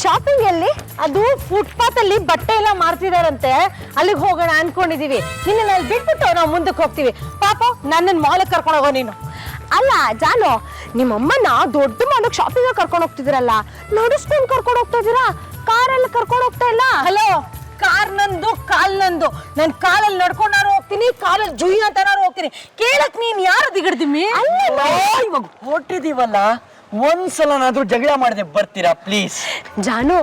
Shopping ಎಲ್ಲಿ? ಅದು footpath ಅಲ್ಲಿ ಬಟ್ಟೆ ಎಲ್ಲ ಮಾರ್ತಿದಾರಂತೆ, ಅಲ್ಲಿಗೆ ಹೋಗೋಣ ಅನ್ಕೊಂಡಿದೀವಿ. ನಿನ್ನ ಅಲ್ಲಿ ಬಿಟ್ಬಿಟ್ಟು ನಾವು ಮುಂದಕ್ಕೆ ಹೋಗ್ತೀವಿ. ಪಾಪ ನನ್ನನ್ನು ಮಾಲಕ್ಕೆ ಕರ್ಕೊಂಡು ಹೋಗೋ ನೀನು. ಅಲ್ಲ ಜಾನು, ನಿಮ್ಮಮ್ಮನ ದೊಡ್ಡ ಮಾಲಕ್ಕೆ ಶಾಪಿಂಗ್ ಕರ್ಕೊಂಡು ಹೋಗ್ತಿದ್ದೀರಲ್ಲ, ನಡೆಸ್ಕೊಂಡು ಕರ್ಕೊಂಡು ಹೋಗ್ತಾ ಇದ್ದೀರಾ? ಕಾರಲ್ಲಿ ಕರ್ಕೊಂಡು ಹೋಗ್ತಾ ಇಲ್ಲ? ಹಲೋ, ಕಾರ್ ನಂದು, ಕಾಲ್ ನಂದು. ನಾನು ಕಾಲಲ್ಲಿ ನಡ್ಕೊಂಡಾರು ಹೋಗ್ತೀನಿ, ಕಾಲಲ್ಲಿ ಜುಯಿ ಅಂತಾರು ಹೋಗ್ತೀನಿ. ಕೇಳಕ್ ನೀನ್ ಯಾರು ದಿಗಡ್ದಿಮ್ಮಿ? ಇವಾಗ ಹೊಟ್ಟಿದೀವಲ್ಲ, ಒಂದ್ಸಲನಾದ್ರೂ ಜಗಳ ಮಾಡದೆ ಬರ್ತೀರಾ please? Janu,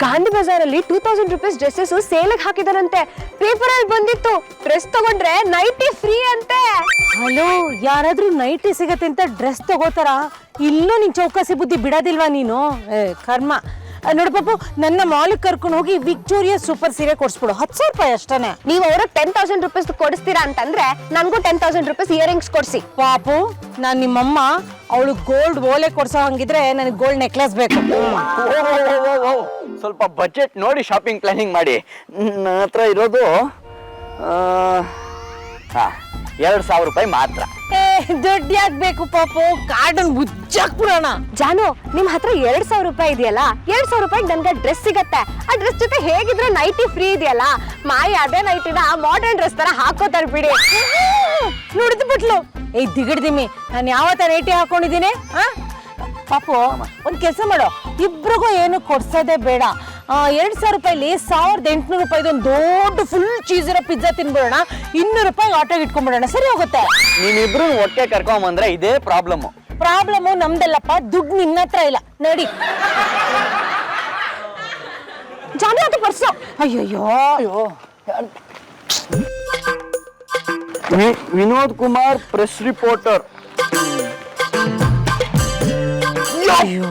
Gandhi ಬಜಾರಲ್ಲಿ 2000 rupees dresses ಸೇಲ್ಗೆ ಹಾಕಿದಾರಂತೆ. Paper ಅಲ್ಲಿ ಬಂದಿತ್ತು, ಡ್ರೆಸ್ ತಗೊಂಡ್ರೆ ನೈಟಿ ಫ್ರೀ ಅಂತೆ. ಹಲೋ, ಯಾರಾದ್ರೂ ನೈಟಿ ಸಿಗತ್ತೆ ಅಂತ ಡ್ರೆಸ್ ತಗೋತಾರ? ಇಲ್ಲೂ ನಿನ್ ಚೌಕಾಸಿ ಬುದ್ಧಿ ಬಿಡೋದಿಲ್ವಾ ನೀನು? ಕರ್ಮ. ನೋಡು ಪಾಪು, ನನ್ನ ಮಾಲಿಗೆ ಕರ್ಕೊಂಡು ಹೋಗಿ ವಿಕ್ಟೋರಿಯಾ ಸೂಪರ್ ಸೀರೆ ಕೊಡ್ಸ್ಬಿಡು. 10,000 ರೂಪಾಯಿ ಅಷ್ಟೇ. ನೀವು ಅವ್ರಿಗೆ 10,000 ರೂಪೀಸ್ ಕೊಡಿಸ್ತೀರಾ ಅಂತಂದ್ರೆ ನನ್ಗೂ 10,000 ರೂಪೀಸ್ ಇಯರಿಂಗ್ಸ್ ಕೊಡ್ಸಿ. ಪಾಪು, ನಾನ್ ನಿಮ್ಮಮ್ಮ ಅವಳು ಗೋಲ್ಡ್ ಓಲೆ ಕೊಡ್ಸೋ ಹಂಗಿದ್ರೆ ನನಗೆ ಗೋಲ್ಡ್ ನೆಕ್ಲೆಸ್ ಬೇಕು. ಸ್ವಲ್ಪ ಬಜೆಟ್ ನೋಡಿ ಶಾಪಿಂಗ್ ಪ್ಲಾನಿಂಗ್ ಮಾಡಿ. ನನ್ನ ಹತ್ರ ಇರೋದು 2,000 ರೂಪಾಯಿ ಮಾತ್ರ. ದುಡ್ಡು ಯಾಕೆ ಬೇಕು ಪಾಪು? ಕಾರ್ಡನ್ ಬುಜ್ಜಾಕ್ ಬಿಡೋಣ. ಜಾನು, ನಿಮ್ ಹತ್ರ 2,000 ರೂಪಾಯಿ ಇದೆಯಲ್ಲ, 2,000 ರೂಪಾಯಿಗೆ ನನ್ಗೆ ಡ್ರೆಸ್ ಸಿಗತ್ತೆ. ಆ ಡ್ರೆಸ್ ಜೊತೆ ಹೇಗಿದ್ರೆ ನೈಟಿ ಫ್ರೀ ಇದೆಯಲ್ಲ, ಮಾಯಿ ಅದೇ ನೈಟಿನ ಮಾಡರ್ನ್ ಡ್ರೆಸ್ ತರ ಹಾಕೋತಾರ ಬಿಡಿ. ನುಡಿದು ಬಿಟ್ಲು. ದಿಗಡ್ದಿಮ್ಮಿ, ನಾನು ಯಾವತ್ತ ನೈಟಿ ಹಾಕೊಂಡಿದ್ದೀನಿ? ಪಾಪು, ಒಂದ್ ಕೆಲಸ ಮಾಡೋ, ಇಬ್ರಿಗೂ ಏನು ಕೊಡ್ಸೋದೇ ಬೇಡ. 2,000 ರೂಪಾಯಿಲಿ 1,800 ರೂಪಾಯಿದು ಒಂದು ದೊಡ್ಡ ಫುಲ್ ಚೀಸ್ ಇರೋ ಪಿಜ್ಜಾ ತಿನ್ಬಿಡೋಣ. 200 ರೂಪಾಯಿ ಆಟೋಗೆ ಇಟ್ಕೊಂಡ್ಬಿಡೋಣ, ಸರಿ ಹೋಗುತ್ತೆ. ನೀವಿಬ್ರು ಒಟ್ಟಿಗೆ ಕರ್ಕೊಂಬಂದ್ರೆ ಇದೇ ಪ್ರಾಬ್ಲಮ್. ನಮ್ದಲ್ಲಪ್ಪ, ದುಡ್ಡು ನಿನ್ನ ಹತ್ರ ಇಲ್ಲ. ನಡಿ ಜಾನು, ಅದು ಪರ್ಸು. ಅಯ್ಯಯ್ಯೋ, ವಿನೋದ್ ಕುಮಾರ್, ಪ್ರೆಸ್ ರಿಪೋರ್ಟರ್. ಅಯ್ಯೋ,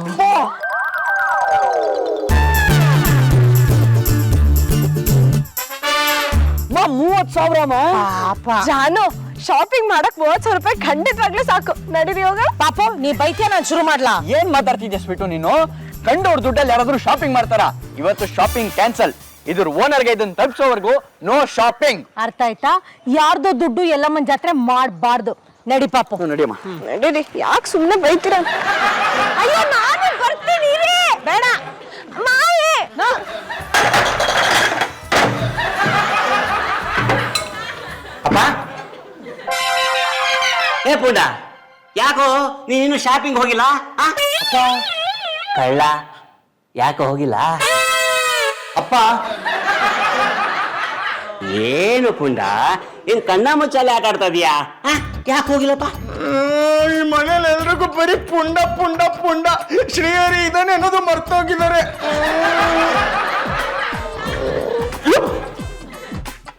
30,000. ಜಾನು, ಶಾಪಿಂಗ್ ಮಾಡಕ್ 30,000 ರೂಪಾಯಿ ಖಂಡಿತವಾಗ್ಲೂ ಸಾಕು. ನಡೀರಿ ಹೋಗ. ಪಾಪು, ನೀ ಬೈಕ್ಯ ನಾನು ಶುರು ಮಾಡ್ಲಾ? ಏನ್ ಮಾತಾಡ್ತಿದ್ಯಾ ಸ್ಪೀಟು ನೀನು? ಕಂಡವ್ರ ದುಡ್ಡಲ್ಲಿ ಯಾರಾದ್ರೂ ಶಾಪಿಂಗ್ ಮಾಡ್ತಾರ? ಇವತ್ತು ಶಾಪಿಂಗ್ ಕ್ಯಾನ್ಸಲ್. ಇದ್ರ ಓನರ್ಗೆ ಇದನ್ನ ತಪ್ಪಿಸೋವರೆಗೂ ನೋ ಶಾಪಿಂಗ್. ಅರ್ಥ ಆಯ್ತಾ? ಯಾರ್ದೋ ದುಡ್ಡು ಎಲ್ಲಮ್ಮನ ಜಾತ್ರೆ ಮಾಡಬಾರ್ದು. ನಡಿ ಪಾಪು, ನಡಿಯಮ್ಮ. ನಡೀರಿ. ಯಾಕೆ ಸುಮ್ಮನೆ ಬೈತೀರ? ಅಯ್ಯೋ, ನಾನು ಬರ್ತೀನಿ. ಬೇಡ ಮಾಯೇ. ಅಪ್ಪ, ಏ ಪುಂಡ, ಯಾಕೋ ನೀನು ಶಾಪಿಂಗ್ ಹೋಗಿಲ್ಲ? ಕಳ್ಳ, ಯಾಕೋ ಹೋಗಿಲ್ಲ? ಅಪ್ಪ, ಏನು ಪುಂಡ, ಏನ್ ಕಣ್ಣ ಮುಚ್ಚಾಲೆ ಆಟ ಆಡ್ತಾ ಇದೀಯಾ? ಯಾಕೆ ಹೋಗಿಲ್ಲಪ್ಪ? ಈ ಮನೇಲಿ ಎಲ್ರಿಗೂ ಬರೀ ಪುಂಡ ಪುಂಡ ಪುಂಡ. ಶ್ರೀಹರಿ ಇದಾನೆ ಅನ್ನೋದು ಮರ್ತೋಗಿದ್ದಾರೆ.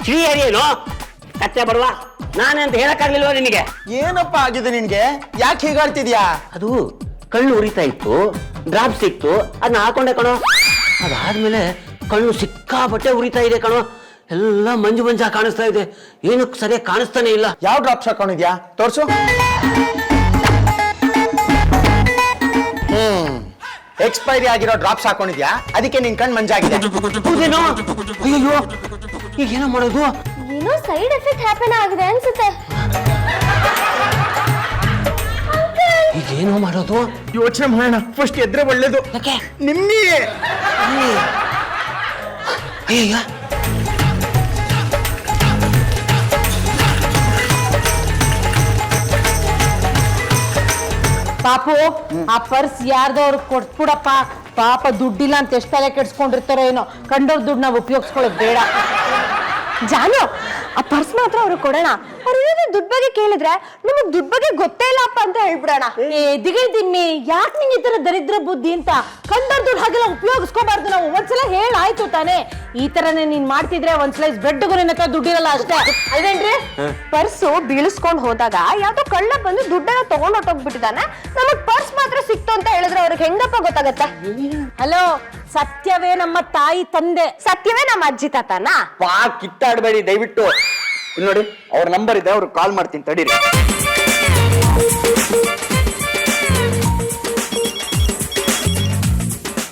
ಶ್ರೀಹರಿ ಏನು ಕತ್ತೆ ಬಡವಾ? ನಾನೇ ಅಂತ ಹೇಳಕ್ಕಾಗ್ಲಿಲ್ವಾ ನಿನಗೆ? ಏನಪ್ಪ ಆಗಿದೆ ನಿನ್ಗೆ? ಯಾಕೆ ಹೀಗಾಡ್ತಿದ್ಯಾ? ಅದು ಕಣ್ಣು ಉರಿತಾ ಇತ್ತು, ಡ್ರಾಪ್ ಸಿಕ್ತು, ಅದನ್ನ ಹಾಕೊಂಡೆ ಕಣೋ. ಅದಾದ್ಮೇಲೆ ಕಣ್ಣು ಸಿಕ್ಕಾಪಟ್ಟೆ ಉರಿತಾ ಇದೆ ಕಣೋ. ಎಲ್ಲ ಮಂಜು ಮಂಜಾ ಕಾಣಿಸ್ತಾ ಇದೆ, ಏನು ಸರಿಯಾಗಿ ಕಾಣಿಸ್ತಾನೆ ಇಲ್ಲ. ಯಾವ ಡ್ರಾಪ್ಸ್ ಹಾಕೊಂಡಿದ್ಯಾ? ತೋರ್ಸು. ಎಕ್ಸ್ಪೈರಿ ಆಗಿರೋ ಡ್ರಾಪ್ಸ್ ಹಾಕೊಂಡಿದ್ಯಾ, ಅದಕ್ಕೆ ನಿನ್ ಕಣ್ ಮಂಜಾಗಿದೆ. ಹೌದೇನೋ? ಅಯ್ಯೋ, ಈಗ ಏನೋ ಮಾಡೋದು? ಏನೋ ಸೈಡ್ ಎಫೆಕ್ಟ್ ಹ್ಯಾಪನ್ ಆಗಿದೆ ಅನ್ಸುತ್ತೆ. ಈಗೇನೋ ಮಾಡೋದು? ಯೋಚನೆ ಮಾಡೋಣ, ಫಸ್ಟ್ ಎದ್ರೆ ಒಳ್ಳೇದು. ಯಾಕೆ? ನಿಮ್ಮಿ ಅಯ್ಯಯ್ಯ, ಪಾಪು, ಆ ಪರ್ಸ್ ಯಾರ್ದೋ ಅವ್ರಿಗೆ ಕೊಟ್ಬಿಡಪ್ಪ. ಪಾಪ ದುಡ್ಡಿಲ್ಲ ಅಂತ ಎಷ್ಟು ತಲೆ ಕೆಡ್ಸ್ಕೊಂಡಿರ್ತಾರೋ ಏನೋ. ಕಂಡವ್ರ ದುಡ್ಡು ನಾವು ಉಪಯೋಗಿಸ್ಕೊಳ್ಳೋದು ಬೇಡ. ಜಾನು, ಆ ಪರ್ಸ್ ಮಾತ್ರ ಅವ್ರಿಗೆ ಕೊಡೋಣ. ಅವ್ರು ಏನಾದ್ರು ದುಡ್ಡು ಬಗ್ಗೆ ಕೇಳಿದ್ರೆ ನಮಗ್ ದುಡ್ಡು ಬಗ್ಗೆ ಗೊತ್ತೇ ಇಲ್ಲಪ್ಪ ಅಂತ ಹೇಳ್ಬಿಡೋಣ. ದಿಗಳ್ದಿಮ್ಮಿ, ಯಾಕೆ ನಿಂಗೆ ಈ ತರ ದರಿದ್ರ ಬುದ್ಧಿ ಅಂತ? ಕಂಡವ್ರ ದುಡ್ಡು ಹಾಗೆಲ್ಲ ಉಪಯೋಗಿಸ್ಕೋಬಾರ್ದು ನಾವು. ಒಂದ್ಸಲ ಹೇಳಾಯ್ತು ತಾನೇ. ಈ ತರನೇ ನೀನ್ ಮಾಡ್ತಿದ್ರೆ ಒಂದ್ ಸ್ಲೈಸ್ ಬ್ರೆಡ್ಗೂ ನಿನ್ನ ಹತ್ರ ದುಡ್ಡಿರಲ್ಲ ಅಷ್ಟೇ, ಅದೇನ್ರಿ? ಪರ್ಸು ಬೀಳಿಸ್ಕೊಂಡ್ ಹೋದಾಗ ಯಾವ್ದೋ ಕಳ್ಳ ಬಂದು ದುಡ್ಡೆಲ್ಲ ತಗೊಂಡ್ ಹೊಟ್ಟೋಗ್ಬಿಟ್ಟಿದ್ದಾನೆ. ನಮಗ್ ಪರ್ಸ್ ಮಾತ್ರ ಸಿಕ್ತು ಅಂತ ಹೇಳಿದ್ರೆ ಅವ್ರಿಗೆ ಹೆಂಗಪ್ಪ ಗೊತ್ತಾಗತ್ತೆ? ಹಲೋ, ಸತ್ಯವೇ ನಮ್ಮ ತಾಯಿ ತಂದೆ, ಸತ್ಯವೇ ನಮ್ಮ ಅಜ್ಜಿ ತಾತನ. ಕಿತ್ತಾಡ್ಬೇಡಿ ದಯವಿಟ್ಟು. ಇಲ್ಲಿ ನೋಡಿ, ಅವ್ರ ನಂಬರ್ ಇದೆ, ಅವ್ರಿಗೆ ಕಾಲ್ ಮಾಡ್ತೀನಿ, ತಡೀರಿ.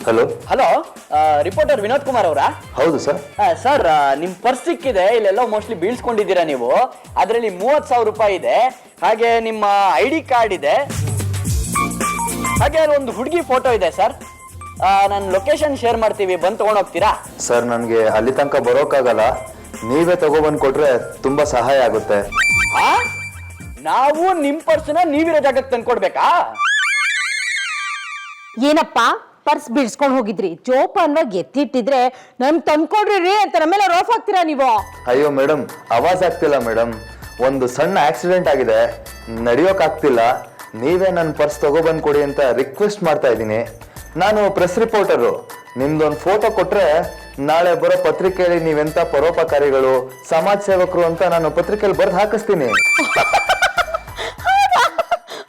Hello hello, reporter Vinod Kumar ಅವರಾ? ಹೌದು ಸರ್. ಸರ್, ನಿಮ್ ಪರ್ಸ್ ಸಿಕ್ಕಿದೆ. ಇಲ್ಲೆಲ್ಲ ಮೋಸ್ಟ್ಲಿ ಬೀಳ್ಸ್ಕೊಂಡಿದ್ದೀರಾ ನೀವು. ಅದರಲ್ಲಿ 30,000 ರೂಪಾಯಿ ಇದೆ, ಹಾಗೆ ನಿಮ್ಮ ID ಕಾರ್ಡ್ ಇದೆ, ಹಾಗೆ ಅಲ್ಲಿ ಒಂದು ಹುಡುಗಿ ಫೋಟೋ ಇದೆ ಸರ್. ನಾನು ಲೊಕೇಶನ್ ಶೇರ್ ಮಾಡ್ತೀವಿ, ಬಂದು ತಗೊಂಡೋಗ್ತೀರಾ? ಸರ್ ನನಗೆ ಅಲ್ಲಿ ತನಕ ಬರೋಕ್ಕಾಗಲ್ಲ, ನೀವೇ ತಗೊಬಂದು ಕೊಟ್ರೆ ತುಂಬಾ ಸಹಾಯ ಆಗುತ್ತೆ. ನಾವು ನಿಮ್ ಪರ್ಸನ ನೀವಿರೋ ಜಾಗಕ್ಕೆ ತಂದ್ಕೊಡ್ಬೇಕಾ? ಏನಪ್ಪ ಪರ್ಸ್ ಬಿಡ್ಸ್ಕೊಂಡ್ ಹೋಗಿದ್ರಿ, ಜೋಪಾನವಾಗಿ ಎತ್ತಿಟ್ಟಿದ್ರೆ ನಮ್ ತಂದ್ಕೊಡ್ರಿ ರೀ ಅಂತ ನಮ್ಮೆಲ್ಲ ರೋಫ್ ಆಗ್ತೀರಾ ನೀವು? ಅಯ್ಯೋ ಮೇಡಮ್, ಆವಾಜ್ ಆಗ್ತಿಲ್ಲ ಮೇಡಮ್, ಒಂದು ಸಣ್ಣ ಆಕ್ಸಿಡೆಂಟ್ ಆಗಿದೆ, ನಡೆಯೋಕ್ಕಾಗ್ತಿಲ್ಲ. ನೀವೇ ನನ್ನ ಪರ್ಸ್ ತಗೊಬಂದು ಕೊಡಿ ಅಂತ ರಿಕ್ವೆಸ್ಟ್ ಮಾಡ್ತಾ ಇದ್ದೀನಿ. ನಾನು ಪ್ರೆಸ್ ರಿಪೋರ್ಟರು, ನಿಮ್ದೊಂದು ಫೋಟೋ ಕೊಟ್ರೆ ನಾಳೆ ಬರೋ ಪತ್ರಿಕೆಯಲ್ಲಿ ನೀವೆಂತ ಪರೋಪಕಾರಿಗಳು, ಸಮಾಜ ಸೇವಕರು ಅಂತ ನಾನು ಪತ್ರಿಕೆಯಲ್ಲಿ ಬರ್ದು ಹಾಕಿಸ್ತೀನಿ.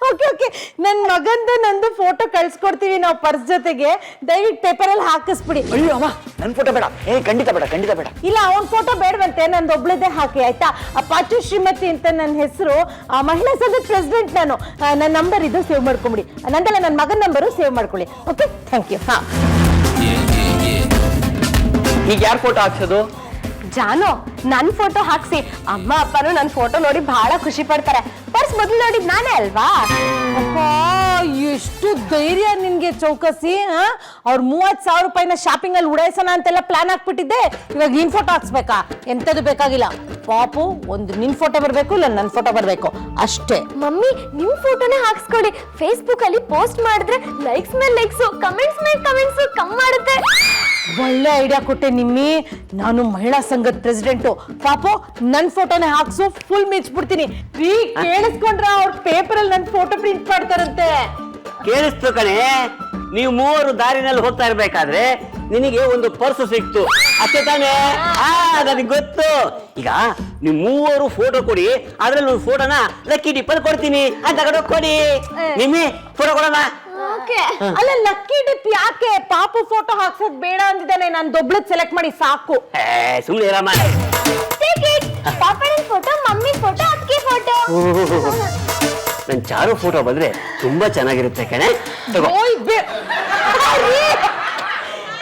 ಓಕೆ ಓಕೆ, ನನ್ ಮಗಂದು ನಂದು ಫೋಟೋ ಕಳ್ಸ್ಕೊಡ್ತೀವಿ ನಾವು ಪರ್ಸ್ ಜೊತೆಗೆ, ದಯವಿಟ್ಟು ಪೇಪರಲ್ಲಿ ಹಾಕಿಸ್ಬಿಡಿ. ಅಯ್ಯೋ ಅಮ್ಮ, ನನ್ ಫೋಟೋ ಬೇಡ. ಖಂಡಿತ ಬೇಡ, ಖಂಡಿತ ಬೇಡ. ಇಲ್ಲ, ಅವನ್ ಫೋಟೋ ಬೇಡವಂತೆ, ನಂದು ಒಬ್ಳದೇ ಹಾಕಿ ಆಯ್ತಾ. ಪಾಚು ಶ್ರೀಮತಿ ಅಂತ ನನ್ನ ಹೆಸರು, ಮಹಿಳಾ ಸಂಘದ ಪ್ರೆಸಿಡೆಂಟ್ ನಾನು. ನನ್ನ ನಂಬರ್ ಇದು ಸೇವ್ ಮಾಡ್ಕೊಂಬಿಡಿ, ನಂದಲ್ಲ ನನ್ನ ಮಗನ ನಂಬರು ಸೇವ್ ಮಾಡ್ಕೊಳ್ಳಿ. Okay, thank you. ಹಾ, ಈಗ ಯಾರ್ ಫೋಟೋ ಹಾಕ್ಸೋದು? ಜಾನು, ನನ್ ಫೋಟೋ ಹಾಕ್ಸಿ. ಅಮ್ಮ ಅಪ್ಪನು ನನ್ ಫೋಟೋ ನೋಡಿ ಬಹಳ ಖುಷಿ ಪಡ್ತಾರೆ. ಪರ್ಸ್ ಮೊದಲು ನೋಡಿದ್ ನಾನೇ ಅಲ್ವಾ? ಅಪ್ಪ, ಎಷ್ಟು ಧೈರ್ಯ ನಿನ್ಗೆ ಚೌಕಸಿ. ಅವ್ರ 30,000 ರೂಪಾಯಿನ ಶಾಪಿಂಗ್ ಅಲ್ಲಿ ಉಡಾಯಿಸೋಣ ಅಂತೆಲ್ಲ ಪ್ಲಾನ್ ಹಾಕ್ಬಿಟ್ಟಿದ್ದೆ. ಇವಾಗ ನಿನ್ ಫೋಟೋ ಹಾಕ್ಸ್ಬೇಕಾ? ಎಂತದು ಬೇಕಾಗಿಲ್ಲ ಪಾಪು, ಒಂದು ನಿನ್ ಫೋಟೋ ಬರ್ಬೇಕು, ಇಲ್ಲ ನನ್ ಫೋಟೋ ಬರ್ಬೇಕು ಅಷ್ಟೇ. ಮಮ್ಮಿ, ನಿಮ್ ಫೋಟೋನೇ ಹಾಕ್ಸ್ಕೊಳ್ಳಿ. ಫೇಸ್ಬುಕ್ ಅಲ್ಲಿ ಪೋಸ್ಟ್ ಮಾಡಿದ್ರೆ ಲೈಕ್ಸ್ ಮೇಲೆ ಲೈಕ್ಸ್, ಕಮೆಂಟ್ಸ್ ಮೇಲೆ ಕಮೆಂಟ್ಸ್ ಕಮ್ ಮಾಡುತ್ತೆ. ಒಳ್ಳೆ ಐಡಿಯಾ ಕೊಟ್ಟೆ ನಿಮ್ಮಿ. ನಾನು ಮಹಿಳಾ ಸಂಘದ ಪ್ರೆಸಿಡೆಂಟು, ಪಾಪು ನನ್ ಫೋಟೋನೇ ಹಾಕ್ಸು, ಫುಲ್ ಮಿಚ್ಬಿಡ್ತೀನಿ. ಕೇಳಿಸ್ಕೊಂಡ್ರ ಅವ್ರ ಪೇಪರ್ ಅಲ್ಲಿ ನನ್ ಫೋಟೋ ಪ್ರಿಂಟ್ ಮಾಡ್ತಾರಂತೆ. ಕೇಳಿಸ್ತು ಕಣೆ, ನೀವು ಮೂವರು ದಾರಿನಲ್ಲಿ ಹೋಗ್ತಾ ಇರ್ಬೇಕಾದ್ರೆ ನಿನಗೆ ಒಂದು ಪರ್ಸ್ ಸಿಕ್ತು ಅಷ್ಟೇ ತಾನೇ? ನನಗೆ ಗೊತ್ತು. ಈಗ ನೀವು ಮೂವರು ಫೋಟೋ ಕೊಡಿ, ಅದ್ರಲ್ಲಿ ಒಂದು ಫೋಟೋನ ಲಕ್ಕಿ ಡಿಪ್ಪಲ್ಲಿ ಕೊಡ್ತೀನಿ ಅಂತ ಕೊಡಿ. ನಿಮ್ಮಿ ಫೋಟೋ ಕೊಡೋಣ. ಅಲ್ಲ, ಲಕ್ಕಿ ಡಿಪ್ ಯಾಕೆ? ಪಾಪು ಫೋಟೋ ಹಾಕ್ಸೋದ್ ಬೇಡ ಅಂದಿದ್ದಾನೆ, ನಾನು ದೊಬ್ಳದ್ ಸೆಲೆಕ್ಟ್ ಮಾಡಿ ಸಾಕು. ಸುಮ್ಮನೆ ಇರಮ್ಮ. ಪಾಪನ ಫೋಟೋ, ಮಮ್ಮಿ ಫೋಟೋ, ಅಕ್ಕಿ ಫೋಟೋ. ನನ್ ಚಾರು ಫೋಟೋ ಬಂದ್ರೆ ತುಂಬಾ ಚೆನ್ನಾಗಿರುತ್ತೆ ಕಣೆ.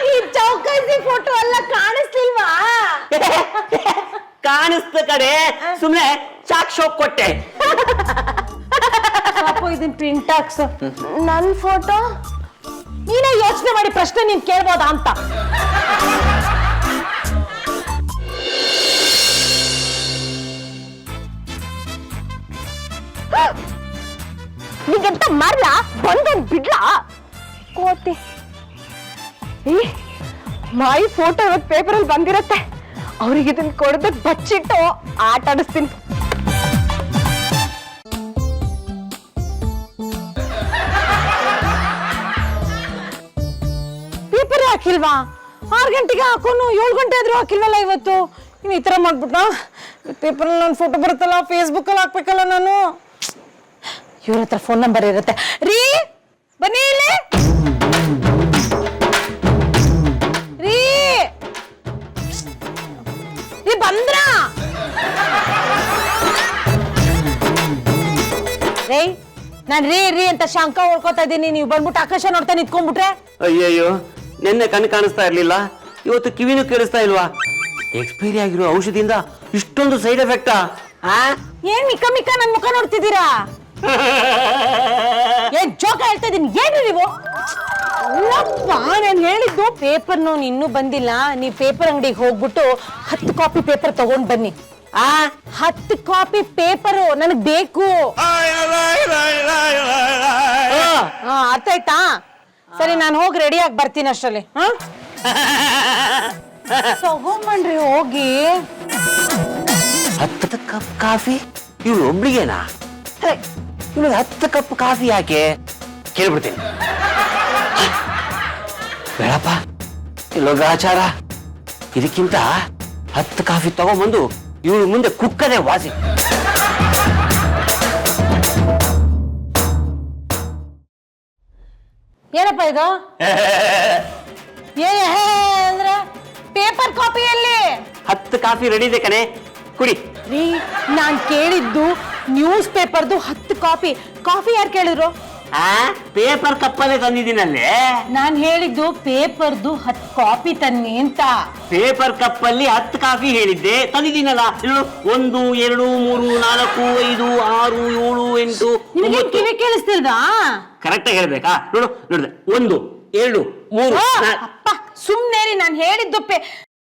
ಈ ಚೌಕಾಸಿ ಫೋಟೋ ಎಲ್ಲ ಕಾಣಿಸ್ಲಿಲ್ವಾ? ಕಾಣಿಸ್ತ ಕಡೆ, ಸುಮ್ನೆ ಚಾಕ್ ಶೋಕ್ ಕೊಟ್ಟೆ. ಪಾಪು ಇದನ್ ಪ್ರಿಂಟ್ ಹಾಕ್ಸು. ನನ್ ಫೋಟೋ ನೀನೇ ಯೋಚನೆ ಮಾಡಿ ಪ್ರಶ್ನೆ ನೀನ್ ಕೇಳ್ಬೋದಾ ಅಂತ. ನಿಂಗೆಂತ ಮರ್ಲ ಬಂದೊಂದ್ ಬಿಡ್ಲಾ ಕೋತಿ. ಮೈ ಫೋಟೋ ಇವತ್ತು ಪೇಪರ್ ಅಲ್ಲಿ ಬಂದಿರತ್ತೆ, ಅವ್ರಿಗೆ ಇದನ್ನ ಕೊಡದೆ ಬಚ್ಚಿಟ್ಟು ಆಟ ಆಡಿಸ್ತೀನಿ. ಪೇಪರ್ ಹಾಕಿಲ್ವಾ? 6 ಗಂಟೆಗೆ ಹಾಕೋನು, 7 ಗಂಟೆ ಆದ್ರೂ ಹಾಕಿಲ್ವಲ್ಲ ಇವತ್ತು. ಇನ್ನು ಈ ತರ ಮಾಡ್ಬಿಟ್ಟ. ಪೇಪರ್ ಅಲ್ಲಿ ನನ್ನ ಫೋಟೋ ಬರುತ್ತಲ್ಲ, ಫೇಸ್ಬುಕ್ ಅಲ್ಲಿ ಹಾಕ್ಬೇಕಲ್ಲ ನಾನು. ಇವ್ರ ಹತ್ರ ಫೋನ್ ನಂಬರ್ ಇರುತ್ತೆ. ರೀ ಬನ್ನಿ ಇಲ್ಲಿ. ರೀ ರೀ ಬಂದ್ರ? ರೇ, ನಾನ್ ರೀ ರೀ ಅಂತ ಶಂಕ ಹೊಡ್ಕೋತಾ ಇದ್ದೀನಿ, ನೀವು ಬಂದ್ಬಿಟ್ಟು ಆಕಾಶ ನೋಡ್ತಾ ನಿಂತ್ಕೊಂಡ್ಬಿಟ್ರೆ. ಅಯ್ಯಯ್ಯೋ, ನಿನ್ನೆ ಕಣ್ಣು ಕಾಣಿಸ್ತಾ ಇರ್ಲಿಲ್ಲ, ಇವತ್ತು ಕಿವಿನೂ ಕೇಳಿಸ್ತಾ ಇಲ್ವಾ? ಎಕ್ಸ್ಪೈರಿ ಆಗಿರೋ ಔಷಧಿಯಿಂದ ಇಷ್ಟೊಂದು ಸೈಡ್ ಎಫೆಕ್ಟಾ? ಏನ್ ಮಿಕ್ಕ ಮಿಕ್ಕ ನನ್ ಮುಖ ನೋಡ್ತಿದ್ದೀರಾ? ಏನ್ ಜೋಕ ಹೇಳ್ತಾ ಇದೀನಿ, ಏನು ನೀವು? ಅಲ್ಲಪ್ಪ, ನಾನು ಹೇಳಿದ್ದು ಪೇಪರ್ ಇನ್ನೂ ಬಂದಿಲ್ಲ. ನೀವು ಪೇಪರ್ ಅಂಗಡಿಗೆ ಹೋಗ್ಬಿಟ್ಟು 10 ಕಾಪಿ ಪೇಪರ್ ತಗೊಂಡ್ ಬನ್ನಿ. 10 ಕಾಪಿ ಪೇಪರು ನನಗ್ ಬೇಕು. ಅರ್ಥ ಆಯ್ತಾ? ಸರಿ, ನಾನು ಹೋಗಿ ರೆಡಿ ಆಗಿ ಬರ್ತೀನಿ ಅಷ್ಟರಲ್ಲಿ. ತಗೊಂಬನ್ರಿ ಹೋಗಿ. 10 ಕಪ್ ಕಾಫಿ ಇವಳು ಒಬ್ಳಿಗೇನಾ? ಇವಳು 10 ಕಪ್ ಕಾಫಿ ಯಾಕೆ? ಕೇಳ್ಬಿಡ್ತೀನಿ. ಬೇಡಪ್ಪ, ಲೋಗಾಚಾರ. ಇದಕ್ಕಿಂತ 10 ಕಾಫಿ ತಗೊಂಡ್ಬಂದು ಇವಳು ಮುಂದೆ ಕುಕ್ಕದೆ ವಾಸಿ. ಏನಪ್ಪ ಇದು? ಅಂದ್ರೆ ಪೇಪರ್ ಕಾಪಿಯಲ್ಲಿ 10 ಕಾಫಿ ರೆಡಿ ಇದೆ ಕಣೆ, ಕುಡಿ. ರೀ, ನಾನ್ ಕೇಳಿದ್ದು ನ್ಯೂಸ್ ಪೇಪರ್ದು 10 ಕಾಪಿ. ಕಾಫಿ ಯಾರು ಕೇಳಿದ್ರು? ಪೇಪರ್ ಕಪ್ಪಲ್ಲೇ ತಂದಿದ್ದೀನಲ್ಲೇ. ನಾನ್ ಹೇಳಿದ್ದು ಪೇಪರ್ದು 10 ಕಾಪಿ ತನ್ನಿ ಅಂತ. ಪೇಪರ್ ಕಪ್ಪಲ್ಲಿ 10 ಕಾಫಿ ಹೇಳಿದ್ದೆ, ತಂದಿದ್ದೀನಲ್ಲ. 1 2 3 4 5 6 7 8 ನಿಮಗೆ ಕಿವಿ ಕೇಳಿಸ್ತಿಲ್ವಾ? ಕರೆಕ್ಟ್ ಆಗಿ ಹೇಳ್ಬೇಕಾ? ನೋಡು, ನೋಡಿದೆ 1 2 ಮೂರು ಅಪ್ಪ ಸುಮ್ನೇರಿ ನಾನು ಹೇಳಿದ್ದು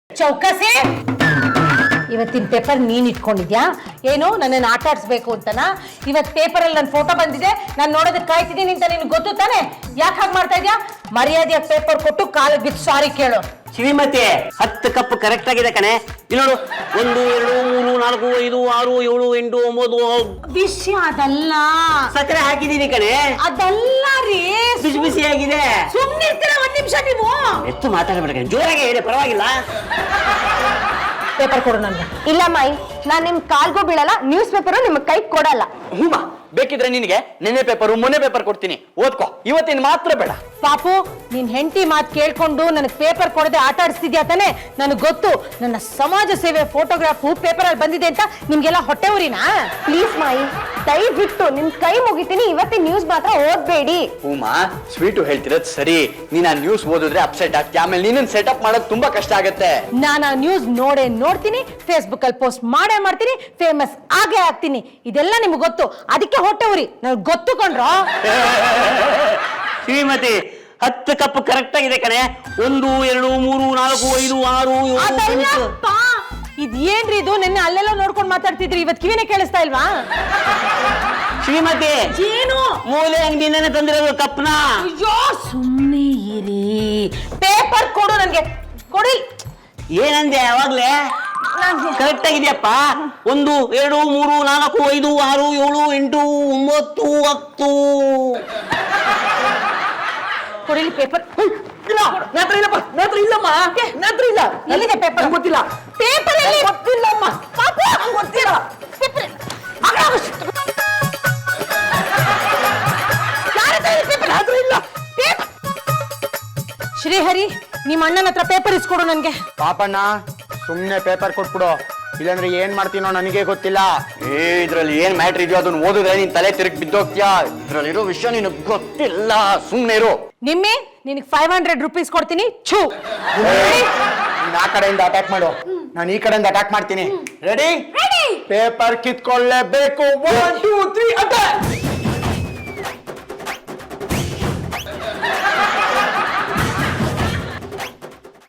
ಚೌಕಸಿ. ಇವತ್ತಿನ ಪೇಪರ್ ನೀನ್ ಇಟ್ಕೊಂಡಿದ್ಯಾ ಏನು ನನ್ನನ್ನು ಆಟ ಆಡ್ಸ್ಬೇಕು ಅಂತನಾ? ಇವತ್ ಪೇಪರ್ ಅಲ್ಲಿ ನನ್ನ ಫೋಟೋ ಬಂದಿದೆ, ನಾನು ನೋಡೋದಕ್ಕೆ ಕಾಯ್ತಿದ್ದೀನಿ ಅಂತ ನಿನ್ಗೆ ಗೊತ್ತು ತಾನೆ? ಯಾಕೆ ಹಾಗೆ ಮಾಡ್ತಾ ಇದ್ಯಾ? ಮರ್ಯಾದೆಯಾಗಿ ಪೇಪರ್ ಕೊಟ್ಟು ಕಾಲಿಗೆ ಬಿದ್ದು ಸಾರಿ ಕೇಳು. ಶ್ರೀಮತಿ 10 ಕಪ್ ಕರೆಕ್ಟ್ ಆಗಿದೆ ಕಣೆ. ಇಲ್ಲಿ ನೋಡು 1 2 3 4 5 6 7 8 9 ವಿಷಯ ಅದಲ್ಲ, ಸಕ್ಕರೆ ಹಾಕಿದೀನಿ ಕಣೆ. ಅದಲ್ಲ ರೀ. ಬಿಸಿ ಬಿಸಿ ಆಗಿದೆ. ಸುಮ್ಮನಿರ್ತೀರ ಒಂದ್ ನಿಮಿಷ ನೀವು. ಎತ್ತು ಮಾತಾಡಬೇಡ, ಜೋರಾಗಿ ಹೇಳಿ, ಪರವಾಗಿಲ್ಲ. ಪೇಪರ್ ಕೊಡು ನನಗೆ. ಇಲ್ಲ ಮಾಯಿ, ನಾನ್ ನಿಮ್ ಕಾಲ್ಗೂ ಬೀಳಲ್ಲ, ನ್ಯೂಸ್ ಪೇಪರು ನಿಮ್ ಕೈ ಕೊಡಲ್ಲ. ಹೂಮಾ, ಬೇಕಿದ್ರೆ ನಿನಗೆ ನಿನ್ನೆ ಪೇಪರು ಮೊನ್ನೆ ಪೇಪರ್ ಕೊಡ್ತೀನಿ, ಓದ್ಕೋ. ಇವತ್ತಿನ ಮಾತ್ರ ಬೇಡ. ಪಾಪು, ನಿನ್ ಹೆಂಡತಿ ಮಾತು ಕೇಳ್ಕೊಂಡು ನನಗೆ ಪೇಪರ್ ಕೊಡದೆ ಆಟ ಆಡಿಸ್ತಿದ್ಯಾ ತಾನೆ? ನನಗೆ ಗೊತ್ತು. ನನ್ನ ಸಮಾಜ ಸೇವೆ ಫೋಟೋಗ್ರಾಫು ಪೇಪರ್ ಅಲ್ಲಿ ಬಂದಿದೆ ಅಂತ ನಿಮ್ಗೆಲ್ಲ ಹೊಟ್ಟೆ ಉರಿನಾ? ಪ್ಲೀಸ್ ಮಾಯಿ, ದಯವಿಟ್ಟು ನಿಮ್ ಕೈ ಮುಗಿತೀನಿ, ಇವತ್ತಿನ ನ್ಯೂಸ್ ಮಾತ್ರ ಓದ್ಬೇಡಿ. ಹೂಮಾ, ಸ್ವೀಟು ಹೇಳ್ತಿರೋದು ಸರಿ. ನೀನ್ ಆ ನ್ಯೂಸ್ ಓದಿದ್ರೆ ಅಪ್ಸೆಟ್ ಆಗ್ತಿ, ಆಮೇಲೆ ನೀನನ್ ಸೆಟಪ್ ಮಾಡೋದು ತುಂಬಾ ಕಷ್ಟ ಆಗತ್ತೆ. ನಾನು ಆ ನ್ಯೂಸ್ ನೋಡ್ತೀನಿ, ಫೇಸ್ಬುಕ್ ಅಲ್ಲಿ ಪೋಸ್ಟ್ ಮಾಡೇ ಫೇಮಸ್ ಆಗೇ ಆಗ್ತೀನಿ. ಇದೆಲ್ಲ ನಿಮ್ಗೆ ಗೊತ್ತು, ಅದಕ್ಕೆ ಹೊಟ್ಟೆ ಉರಿ. ನನಗೆ ಗೊತ್ತು ಕೊಂಡ್ರೋ. ಶ್ರೀಮತಿ 10 ಕಪ್ ಕರೆಕ್ಟ್ ಆಗಿದೆ ಕಣೆ. 1 2 3 4 5 6 7 ಅದಲ್ಲಪ್ಪ, ಇದೇನ್ರಿ ಇದು? ನಿನ್ನೆ ಅಲ್ಲೆಲ್ಲ ನೋಡ್ಕೊಂಡು ಮಾತಾಡ್ತಿದ್ರಿ, ಇವತ್ ಕಿವಿನೇ ಕೇಳಿಸ್ತಾ ಇಲ್ವಾ? ಶ್ರೀಮತಿ ಏನು ಮೂಲೆ ಅಂಗಡಿನೇ ತಂದಿರೋದು ಕಪ್ನ. ಅಯ್ಯೋ ಸುಮ್ಮನೆ ಇರಿ. ಪೇಪರ್ ಕೊಡು ನನಗೆ, ಕೊಡಿ. ಏನಂದೆ ಯಾವಾಗ್ಲೇ? ಕರೆಕ್ಟ್ ಆಗಿದೆಯಪ್ಪ. 1 2 3 4 5 6 7 8 9 10. ಕೊಡಿಲಿ ಪೇಪರ್. ಎಲ್ಲಿದೆ ಪೇಪರ್? ಗೊತ್ತಿಲ್ಲ. ಪೇಪರ್ ಗೊತ್ತಿಲ್ಲಮ್ಮ. ಗೊತ್ತಿಲ್ಲ. ಶ್ರೀಹರಿ, ನಿಮ್ಮ ಅಣ್ಣನ ಹತ್ರ ಪೇಪರ್ ಇಸ್ಕೊಡು ನನ್ಗೆ. ಪಾಪಣ್ಣ, ಸುಮ್ನೆ ಪೇಪರ್ ಕೊಟ್ಬಿಡು, ಇಲ್ಲಾಂದ್ರೆ ಏನ್ ಮಾಡ್ತೀನೋ ನನಗೆ ಗೊತ್ತಿಲ್ಲ. ಇದ್ರಲ್ಲಿ ಏನ್ ಮ್ಯಾಟ್ರ್ ಇದೆಯೋ ಅದನ್ನ ಓದಿದ್ರೆ ನೀನ್ ತಲೆ ತಿರುಗಿ ಬಿದ್ದೋಗ್ತೀಯಾ. ಇದ್ರಲ್ಲಿರೋ ವಿಷಯ ನಿನಗ್ ಗೊತ್ತಿಲ್ಲ, ಸುಮ್ನೆ ಇರು. ನಿಮ್ಮೆ ನಿನಗೆ 500 ರೂಪೀಸ್ ಕೊಡ್ತೀನಿ. ಛೂ. ನೀನ್ ಆ ಕಡೆಯಿಂದ ಅಟ್ಯಾಕ್ ಮಾಡು, ನಾನು ಈ ಕಡೆಯಿಂದ ಅಟ್ಯಾಕ್ ಮಾಡ್ತೀನಿ. ರೆಡಿ? ಪೇಪರ್ ಕಿತ್ಕೊಳ್ಳೇಬೇಕು. 1 2 3 ಅಟ್ಯಾಕ್.